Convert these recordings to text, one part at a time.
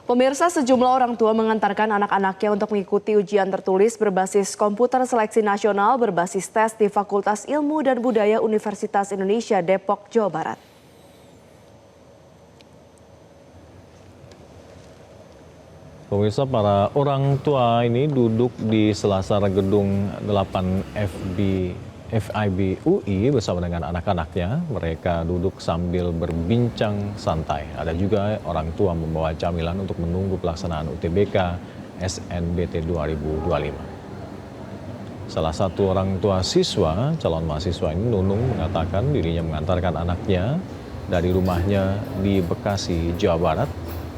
Pemirsa, sejumlah orang tua mengantarkan anak-anaknya untuk mengikuti ujian tertulis berbasis komputer seleksi nasional berbasis tes di Fakultas Ilmu dan Budaya Universitas Indonesia Depok, Jawa Barat. Pemirsa, para orang tua ini duduk di selasar gedung 8 FIB UI bersama dengan anak-anaknya. Mereka duduk sambil berbincang santai. Ada juga orang tua membawa camilan untuk menunggu pelaksanaan UTBK SNBT 2025. Salah satu orang tua siswa, calon mahasiswa ini, Nunung, mengatakan dirinya mengantarkan anaknya dari rumahnya di Bekasi, Jawa Barat.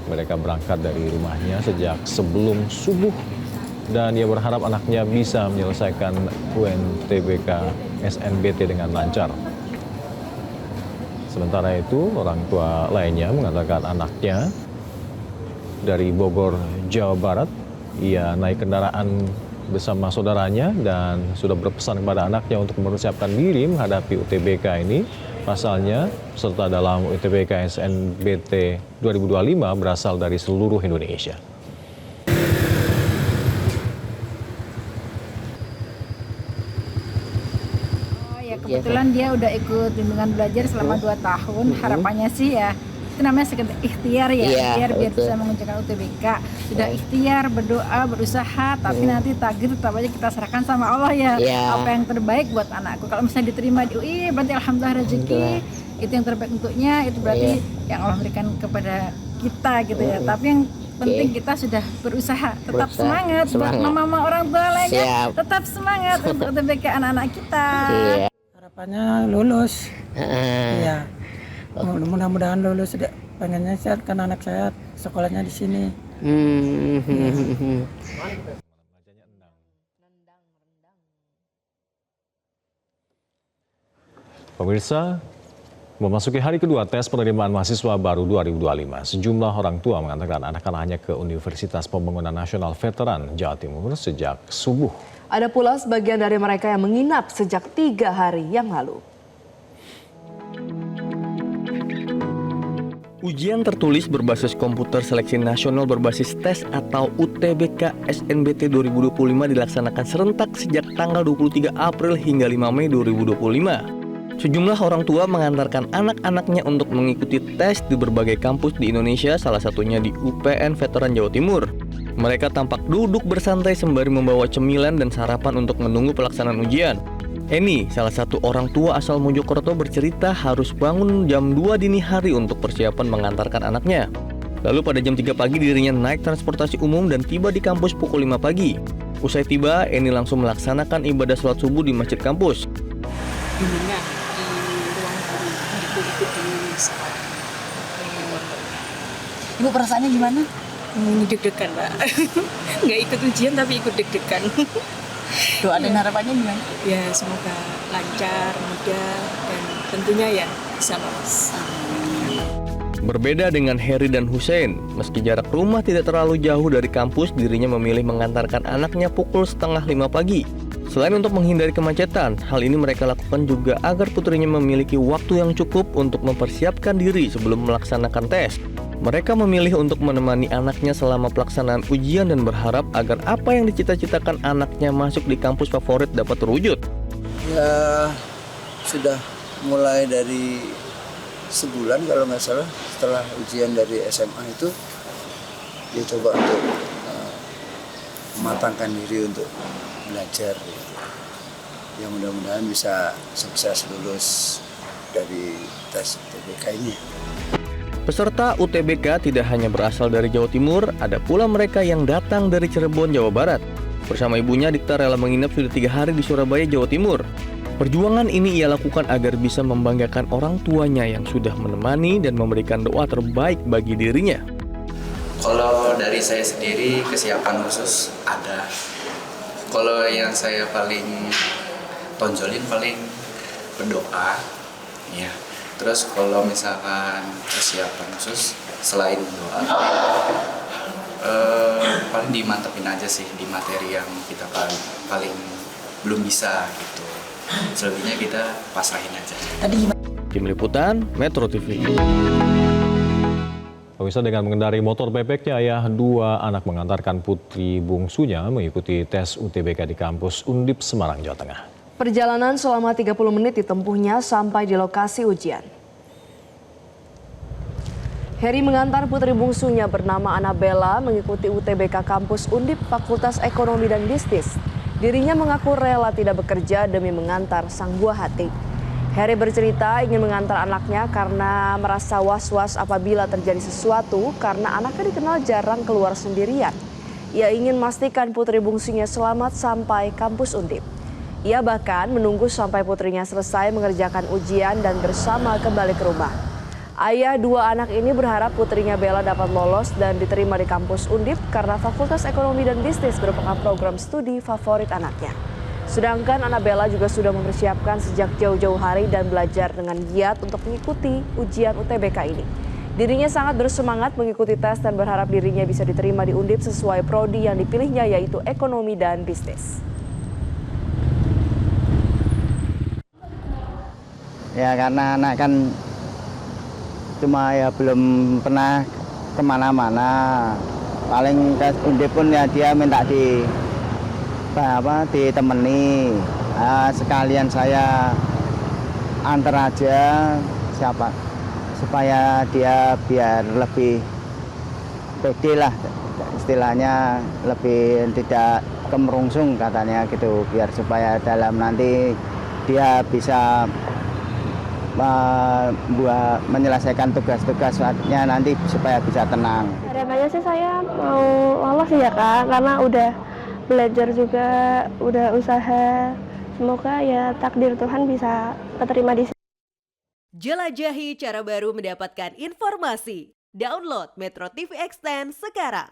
Mereka berangkat dari rumahnya sejak sebelum subuh dan ia berharap anaknya bisa menyelesaikan UTBK SNBT dengan lancar. Sementara itu, orang tua lainnya mengatakan anaknya dari Bogor, Jawa Barat. Ia naik kendaraan bersama saudaranya dan sudah berpesan kepada anaknya untuk mempersiapkan diri menghadapi UTBK ini. Pasalnya, peserta dalam UTBK SNBT 2025 berasal dari seluruh Indonesia. Kebetulan dia udah ikut bimbingan belajar selama 2 tahun. Harapannya sih ya, itu namanya sekedar ikhtiar ya, ikhtiar biar bisa mengerjakan UTBK. Sudah ikhtiar, berdoa, berusaha, tapi nanti takdir tetap aja kita serahkan sama Allah ya. Apa yang terbaik buat anakku. Kalau misalnya diterima di UI, berarti alhamdulillah rezeki. Itu yang terbaik untuknya, itu berarti yang Allah berikan kepada kita gitu ya. Tapi yang penting kita sudah berusaha, tetap semangat. Buat mama-mama orang tua lainnya, tetap semangat untuk UTBK anak-anak kita. Harapannya lulus, ya mudah-mudahan lulus. Pengennya sehat kan anak saya sekolahnya di sini. Pemirsa, memasuki hari kedua tes penerimaan mahasiswa baru 2025, sejumlah orang tua mengantarkan anak-anaknya ke Universitas Pembangunan Nasional Veteran Jawa Timur sejak subuh. Ada pula sebagian dari mereka yang menginap sejak 3 hari yang lalu. Ujian tertulis berbasis komputer seleksi nasional berbasis tes atau UTBK SNBT 2025 dilaksanakan serentak sejak tanggal 23 April hingga 5 Mei 2025. Sejumlah orang tua mengantarkan anak-anaknya untuk mengikuti tes di berbagai kampus di Indonesia, salah satunya di UPN Veteran Jawa Timur. Mereka tampak duduk bersantai sembari membawa cemilan dan sarapan untuk menunggu pelaksanaan ujian. Eni, salah satu orang tua asal Mojokerto, bercerita harus bangun jam 2 dini hari untuk persiapan mengantarkan anaknya. Lalu pada jam 3 pagi dirinya naik transportasi umum dan tiba di kampus pukul 5 pagi. Usai tiba, Eni langsung melaksanakan ibadah sholat subuh di masjid kampus. Bimbingan di ruang guru, ikut di sekolah. Ibu perasaannya gimana? Deg-degan, Mbak. Nggak ikut ujian tapi ikut deg-degan. Doa dan harapannya gimana? Ya semoga lancar, mudah, dan tentunya ya bisa lolos. Berbeda dengan Heri dan Hussein, meski jarak rumah tidak terlalu jauh dari kampus, dirinya memilih mengantarkan anaknya pukul 4:30 pagi. Selain untuk menghindari kemacetan, hal ini mereka lakukan juga agar putrinya memiliki waktu yang cukup untuk mempersiapkan diri sebelum melaksanakan tes. Mereka memilih untuk menemani anaknya selama pelaksanaan ujian dan berharap agar apa yang dicita-citakan anaknya masuk di kampus favorit dapat terwujud. Ya, sudah mulai dari sebulan kalau nggak salah setelah ujian dari SMA itu dia coba untuk mematangkan diri untuk belajar. Ya mudah-mudahan bisa sukses lulus dari tes UTBK ini. Peserta UTBK tidak hanya berasal dari Jawa Timur, ada pula mereka yang datang dari Cirebon, Jawa Barat. Bersama ibunya, Dikta rela menginap sudah 3 hari di Surabaya, Jawa Timur. Perjuangan ini ia lakukan agar bisa membanggakan orang tuanya yang sudah menemani dan memberikan doa terbaik bagi dirinya. Kalau dari saya sendiri, kesiapan khusus ada. Kalau yang saya paling tonjolin paling berdoa, ya. Terus kalau misalkan kesiapan khusus selain doa, paling dimantepin aja sih di materi yang kita paling belum bisa gitu. Selebihnya kita pasrahin aja. Tim Liputan Metro TV. Pemirsa, dengan mengendarai motor bebeknya, ayah dua anak mengantarkan putri bungsunya mengikuti tes UTBK di kampus Undip Semarang, Jawa Tengah. Perjalanan selama 30 menit ditempuhnya sampai di lokasi ujian. Heri mengantar putri bungsunya bernama Annabella mengikuti UTBK kampus Undip Fakultas Ekonomi dan Bisnis. Dirinya mengaku rela tidak bekerja demi mengantar sang buah hati. Heri bercerita ingin mengantar anaknya karena merasa was-was apabila terjadi sesuatu karena anaknya dikenal jarang keluar sendirian. Ia ingin memastikan putri bungsunya selamat sampai kampus Undip. Ia bahkan menunggu sampai putrinya selesai mengerjakan ujian dan bersama kembali ke rumah. Ayah dua anak ini berharap putrinya Bella dapat lolos dan diterima di kampus Undip karena Fakultas Ekonomi dan Bisnis merupakan program studi favorit anaknya. Sedangkan Annabella juga sudah mempersiapkan sejak jauh-jauh hari dan belajar dengan giat untuk mengikuti ujian UTBK ini. Dirinya sangat bersemangat mengikuti tes dan berharap dirinya bisa diterima di Undip sesuai prodi yang dipilihnya yaitu Ekonomi dan Bisnis. Ya karena anak kan cuma ya belum pernah kemana-mana, paling ke Undip pun ya dia minta ditemani, sekalian saya antar aja supaya dia biar lebih pede lah, istilahnya lebih tidak kemerungsung katanya gitu, biar supaya dalam nanti dia bisa menyelesaikan tugas-tugasnya nanti supaya bisa tenang. Harapannya sih saya mau lolos ya Kak, karena udah belajar juga, udah usaha. Semoga ya takdir Tuhan bisa keterima di sini. Jelajahi cara baru mendapatkan informasi. Download Metro TV Extend sekarang.